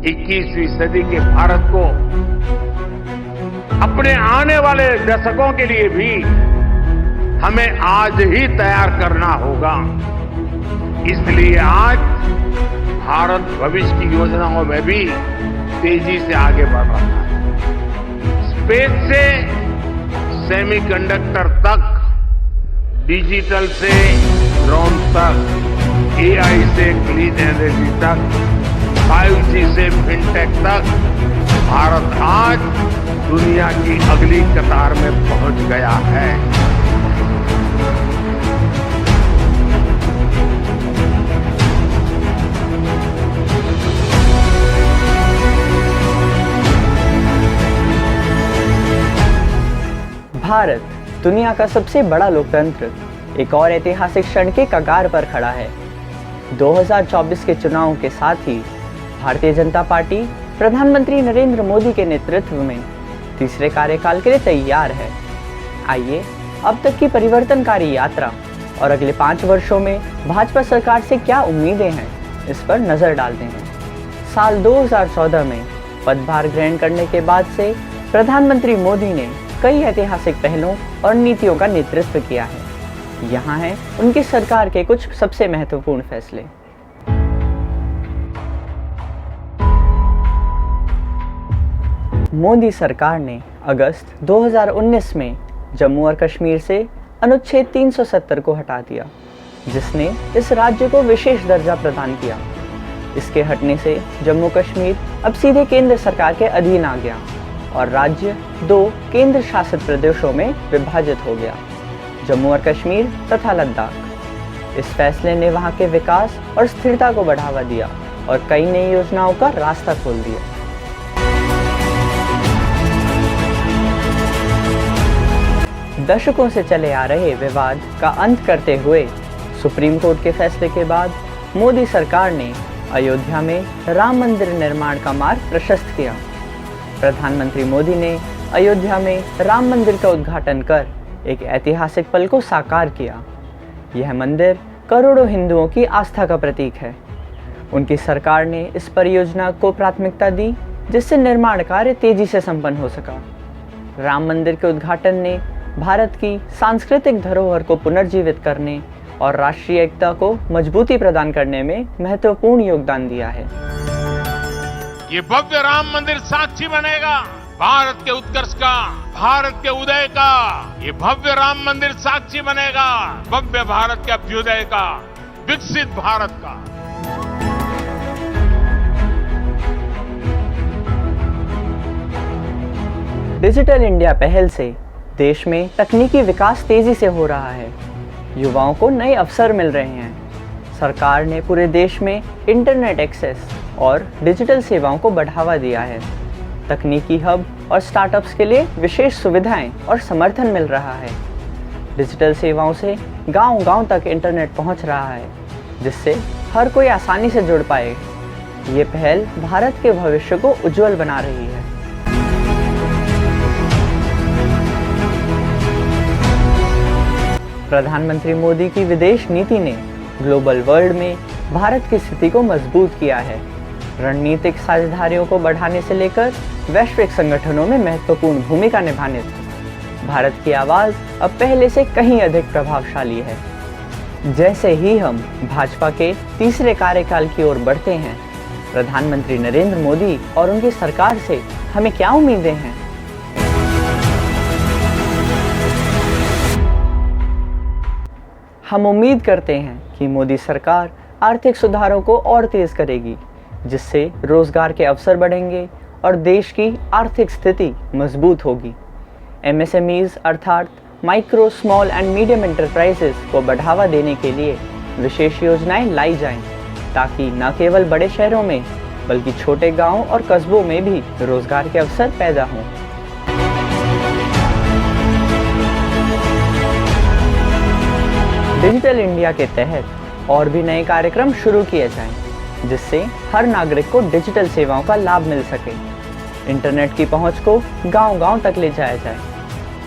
21वीं सदी के भारत को अपने आने वाले दशकों के लिए भी हमें आज ही तैयार करना होगा। इसलिए आज भारत भविष्य की योजनाओं में भी तेजी से आगे बढ़ रहा है। स्पेस से सेमीकंडक्टर तक, डिजिटल से ड्रोन तक, एआई से क्लीन एनर्जी तक, 5G से फिनटेक तक भारत आज दुनिया की अगली कतार में पहुंच गया है। भारत, दुनिया का सबसे बड़ा लोकतंत्र, एक और ऐतिहासिक क्षण के कगार पर खड़ा है। 2024 के चुनावों के साथ ही भारतीय जनता पार्टी प्रधानमंत्री नरेंद्र मोदी के नेतृत्व में तीसरे कार्यकाल के लिए तैयार है। आइए अब तक की परिवर्तनकारी यात्रा और अगले 5 वर्षों में भाजपा सरकार से क्या उम्मीदें हैं, इस पर नजर डालते हैं। साल 2014 में पदभार ग्रहण करने के बाद से प्रधानमंत्री मोदी ने कई ऐतिहासिक पहलों और नीतियों का नेतृत्व किया है। यहाँ हैं उनकी सरकार के कुछ सबसे महत्वपूर्ण फैसले। मोदी सरकार ने अगस्त 2019 में जम्मू और कश्मीर से अनुच्छेद 370 को हटा दिया, जिसने इस राज्य को विशेष दर्जा प्रदान किया। इसके हटने से जम्मू कश्मीर अब सीधे केंद्र सरकार के अधीन आ गया और राज्य 2 केंद्र शासित प्रदेशों में विभाजित हो गया, जम्मू और कश्मीर तथा लद्दाख। इस फैसले ने वहां के विकास और स्थिरता को बढ़ावा दिया और कई नई योजनाओं का रास्ता खोल दिया। दशकों से चले आ रहे विवाद का अंत करते हुए सुप्रीम कोर्ट के फैसले के बाद मोदी सरकार ने अयोध्या में राम मंदिर निर्माण का मार्ग प्रशस्त किया। प्रधानमंत्री मोदी ने अयोध्या में राम मंदिर का उद्घाटन कर एक ऐतिहासिक पल को साकार किया। यह मंदिर करोड़ों हिंदुओं की आस्था का प्रतीक है। उनकी सरकार ने इस परियोजना को प्राथमिकता दी, जिससे निर्माण कार्य तेजी से संपन्न हो सका। राम मंदिर के उद्घाटन ने भारत की सांस्कृतिक धरोहर को पुनर्जीवित करने और राष्ट्रीय एकता को मजबूती प्रदान करने में महत्वपूर्ण योगदान दिया है। ये भव्य राम मंदिर साक्षी बनेगा भारत के उत्कर्ष का, भारत के उदय का। ये भव्य राम मंदिर साक्षी बनेगा भव्य भारत के अभ्युदय का, विकसित भारत का। डिजिटल इंडिया पहल से देश में तकनीकी विकास तेजी से हो रहा है। युवाओं को नए अवसर मिल रहे हैं। सरकार ने पूरे देश में इंटरनेट एक्सेस और डिजिटल सेवाओं को बढ़ावा दिया है। तकनीकी हब और स्टार्टअप्स के लिए विशेष सुविधाएं और समर्थन मिल रहा है। डिजिटल सेवाओं से गांव-गांव तक इंटरनेट पहुंच रहा है, जिससे हर कोई आसानी से जुड़ पाए। ये पहल भारत के भविष्य को उज्जवल बना रही है। प्रधानमंत्री मोदी की विदेश नीति ने ग्लोबल वर्ल्ड में भारत की स्थिति को मजबूत किया है। रणनीतिक साझेदारियों को बढ़ाने से लेकर वैश्विक संगठनों में महत्वपूर्ण भूमिका निभाने तक भारत की आवाज़ अब पहले से कहीं अधिक प्रभावशाली है। जैसे ही हम भाजपा के तीसरे कार्यकाल की ओर बढ़ते हैं, प्रधानमंत्री नरेंद्र मोदी और उनकी सरकार से हमें क्या उम्मीदें हैं? हम उम्मीद करते हैं कि मोदी सरकार आर्थिक सुधारों को और तेज करेगी, जिससे रोजगार के अवसर बढ़ेंगे और देश की आर्थिक स्थिति मजबूत होगी। MSMEs अर्थात micro, small and medium enterprises को बढ़ावा देने के लिए विशेष योजनाएं लाई जाएं, ताकि न केवल बड़े शहरों में बल्कि छोटे गांवों और कस्बों में भी रोजगार के अवसर पैदा हों। डिजिटल इंडिया के तहत और भी नए कार्यक्रम शुरू किए जाएं, जिससे हर नागरिक को डिजिटल सेवाओं का लाभ मिल सके। इंटरनेट की पहुंच को गांव-गांव तक ले जाया जाए।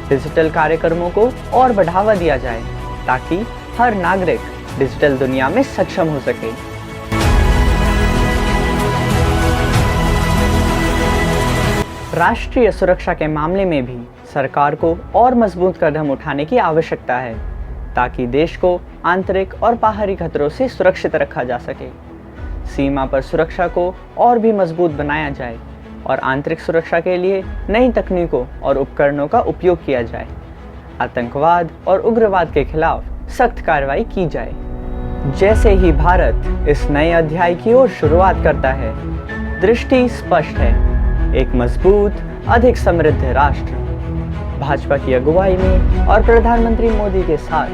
डिजिटल कार्यक्रमों को और बढ़ावा दिया जाए, ताकि हर नागरिक डिजिटल दुनिया में सक्षम हो सके। राष्ट्रीय सुरक्षा के मामले में भी सरकार को और मजबूत कदम उठाने की आवश्यकता है ताकि देश को आंतरिक और बाहरी खतरों से सुरक्षित रखा जा सके। सीमा पर सुरक्षा को और भी मजबूत बनाया जाए और आंतरिक सुरक्षा के लिए नई तकनीकों और उपकरणों का उपयोग किया जाए। आतंकवाद और उग्रवाद के खिलाफ सख्त कार्रवाई की जाए। जैसे ही भारत इस नए अध्याय की ओर शुरुआत करता है, दृष्टि स्पष्ट है, एक मजबूत, अधिक समृद्ध राष्ट्र। भाजपा की अगुवाई में और प्रधानमंत्री मोदी के साथ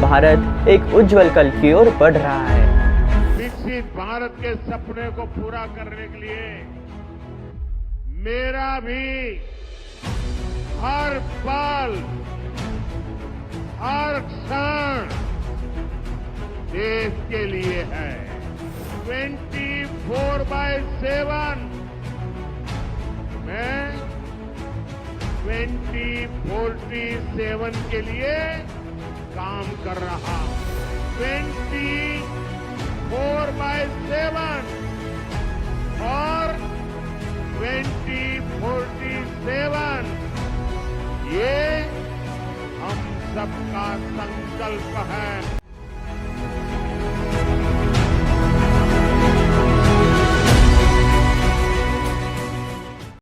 भारत एक उज्जवल कल की ओर बढ़ रहा है। विकसित भारत के सपने को पूरा करने के लिए मेरा भी हर पल, हर क्षण देश के लिए है। 24/7 मैं 2047 के लिए काम कर रहा हूं। 24/7 और 2047 ये हम सबका संकल्प है।